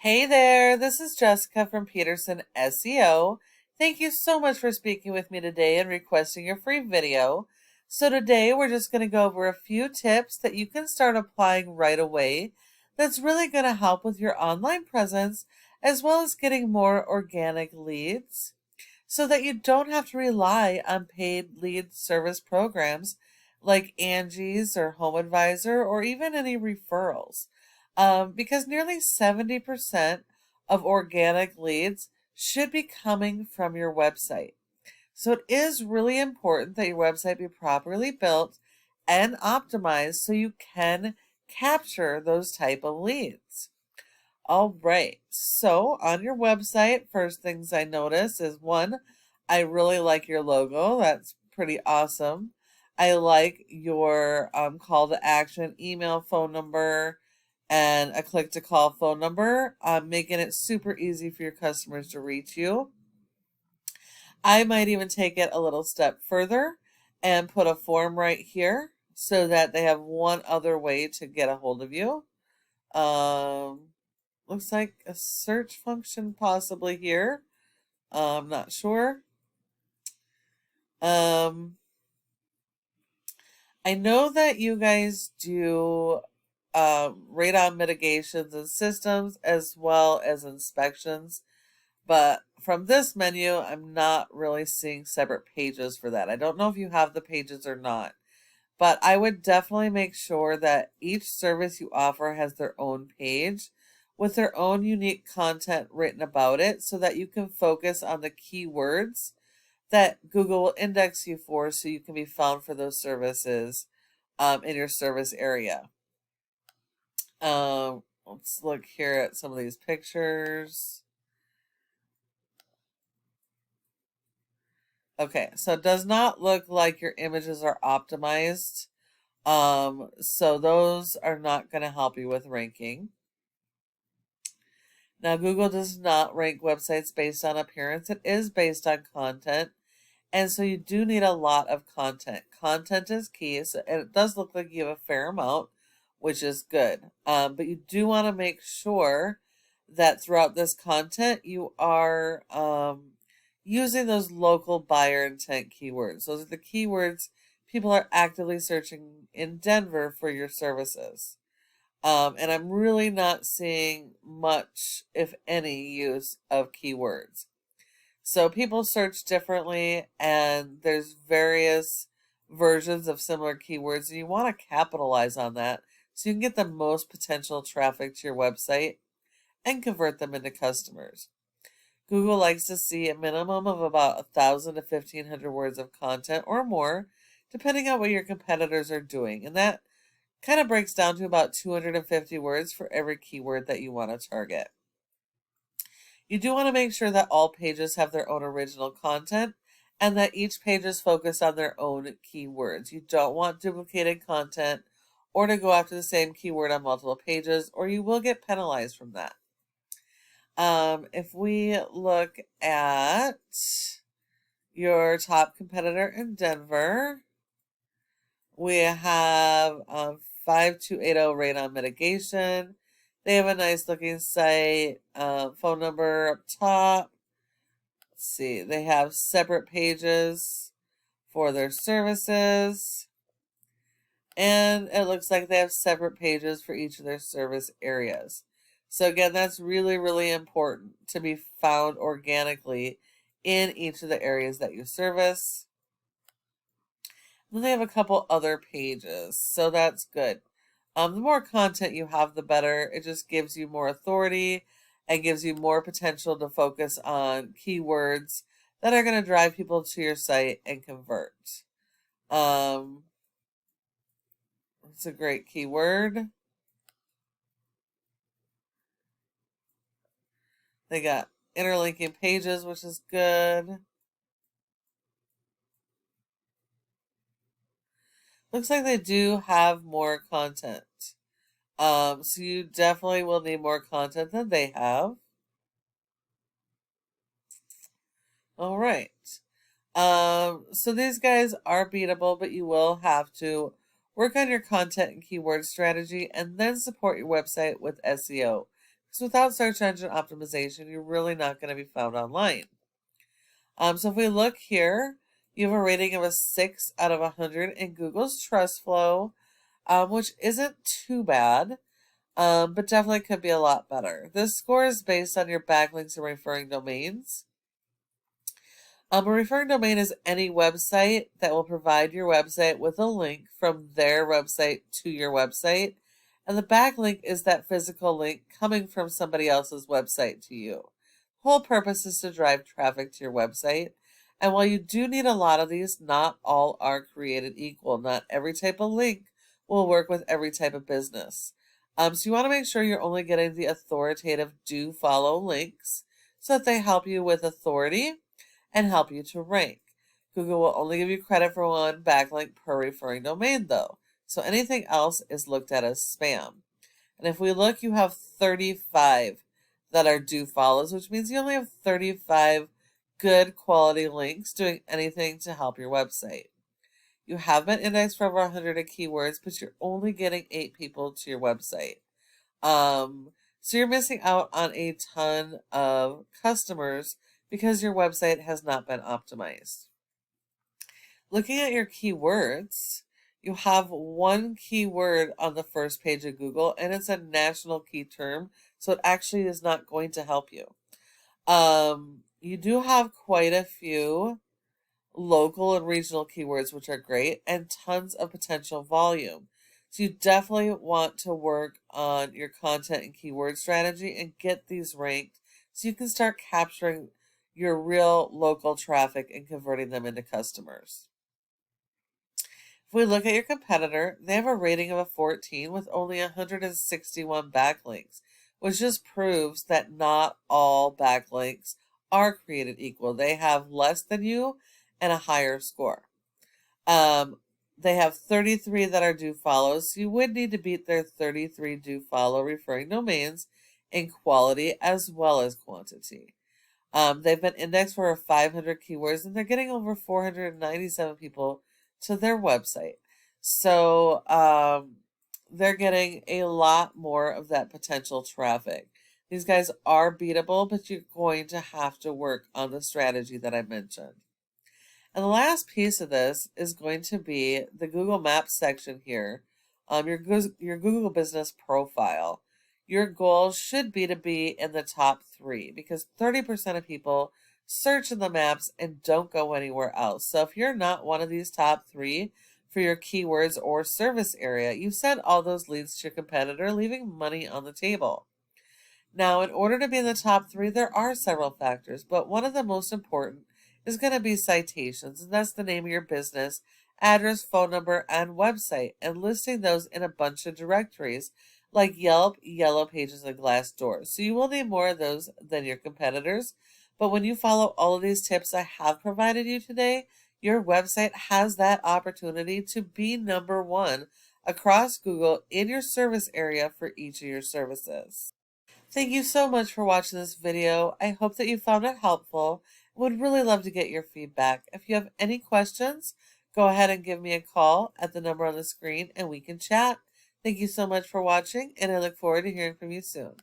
Hey there, this is Jessica from Peterson SEO. Thank you so much for speaking with me today and requesting your free video. So today we're just going to go over a few tips that you can start applying right away that's really going to help with your online presence as well as getting more organic leads so that you don't have to rely on paid lead service programs like Angie's or Home Advisor or even any referrals. Because nearly 70% of organic leads should be coming from your website. So it is really important that your website be properly built and optimized so you can capture those type of leads. All right, so on your website, first things I notice is one, I really like your logo. That's pretty awesome. I like your call to action, email, phone number, and a click to call phone number, making it super easy for your customers to reach you. I might even take it a little step further and put a form right here so that they have one other way to get a hold of you. Looks like a search function possibly here. I'm not sure. I know that you guys do radon mitigations and systems as well as inspections, but from this menu, I'm not really seeing separate pages for that. I don't know if you have the pages or not, but I would definitely make sure that each service you offer has their own page with their own unique content written about it so that you can focus on the keywords that Google will index you for so you can be found for those services in your service area. Let's look here at some of these pictures. Okay, so it does not look like your images are optimized. So those are not going to help you with ranking. Now, Google does not rank websites based on appearance. It is based on content. And so you do need a lot of content. Content is key, and it does look like you have a fair amount, which is good. But you do want to make sure that throughout this content, you are using those local buyer intent keywords. Those are the keywords people are actively searching in Denver for your services. And I'm really not seeing much, if any, use of keywords. So people search differently, and there's various versions of similar keywords, and you want to capitalize on that so you can get the most potential traffic to your website and convert them into customers. Google likes to see a minimum of about 1,000 to 1,500 words of content or more, depending on what your competitors are doing, and that kind of breaks down to about 250 words for every keyword that you want to target. You do want to make sure that all pages have their own original content and that each page is focused on their own keywords. You don't want duplicated content or to go after the same keyword on multiple pages, or you will get penalized from that. If we look at your top competitor in Denver, we have 5280 Radon Mitigation. They have a nice looking site, phone number up top. Let's see, they have separate pages for their services. And it looks like they have separate pages for each of their service areas. So again, that's really, really important to be found organically in each of the areas that you service. Then they have a couple other pages, so that's good. The more content you have, the better. It just gives you more authority and gives you more potential to focus on keywords that are going to drive people to your site and convert. It's a great keyword. They got interlinking pages, which is good. Looks like they do have more content. So you definitely will need more content than they have. All right. So these guys are beatable, but you will have to work on your content and keyword strategy and then support your website with SEO. because without search engine optimization, you're really not going to be found online. So if we look here, you have a rating of a 6 out of 100 in Google's Trust Flow, which isn't too bad, but definitely could be a lot better. This score is based on your backlinks and referring domains. A referring domain is any website that will provide your website with a link from their website to your website. And the backlink is that physical link coming from somebody else's website to you. The whole purpose is to drive traffic to your website. And while you do need a lot of these, not all are created equal. Not every type of link will work with every type of business. So you want to make sure you're only getting the authoritative do follow links so that they help you with authority and help you to rank. Google will only give you credit for one backlink per referring domain though, so anything else is looked at as spam. And if we look, you have 35 that are do follows, which means you only have 35 good quality links doing anything to help your website. You have been indexed for over 100 keywords, but you're only getting 8 people to your website. So you're missing out on a ton of customers because your website has not been optimized. Looking at your keywords, you have one keyword on the first page of Google, and it's a national key term, so it actually is not going to help you. You do have quite a few local and regional keywords, which are great, and tons of potential volume. So you definitely want to work on your content and keyword strategy and get these ranked so you can start capturing your real local traffic and converting them into customers. If we look at your competitor, they have a rating of a 14 with only 161 backlinks, which just proves that not all backlinks are created equal. They have less than you and a higher score. They have 33 that are do follows, so you would need to beat their 33 do follow referring domains in quality as well as quantity. They've been indexed for over 500 keywords, and they're getting over 497 people to their website. So they're getting a lot more of that potential traffic. These guys are beatable, but you're going to have to work on the strategy that I mentioned. And the last piece of this is going to be the Google Maps section here, your Google Business Profile. Your goal should be to be in the top 3 because 30% of people search in the maps and don't go anywhere else. So if you're not one of these top 3 for your keywords or service area, you send all those leads to your competitor, leaving money on the table. Now, in order to be in the top 3, there are several factors, but one of the most important is going to be citations, and that's the name of your business, address, phone number, and website, and listing those in a bunch of directories like Yelp, Yellow Pages, and Glassdoor. So you will need more of those than your competitors, but when you follow all of these tips I have provided you today, your website has that opportunity to be number 1 across Google in your service area for each of your services. Thank you so much for watching this video. I hope that you found it helpful. I would really love to get your feedback. If you have any questions, go ahead and give me a call at the number on the screen and we can chat. Thank you so much for watching, and I look forward to hearing from you soon.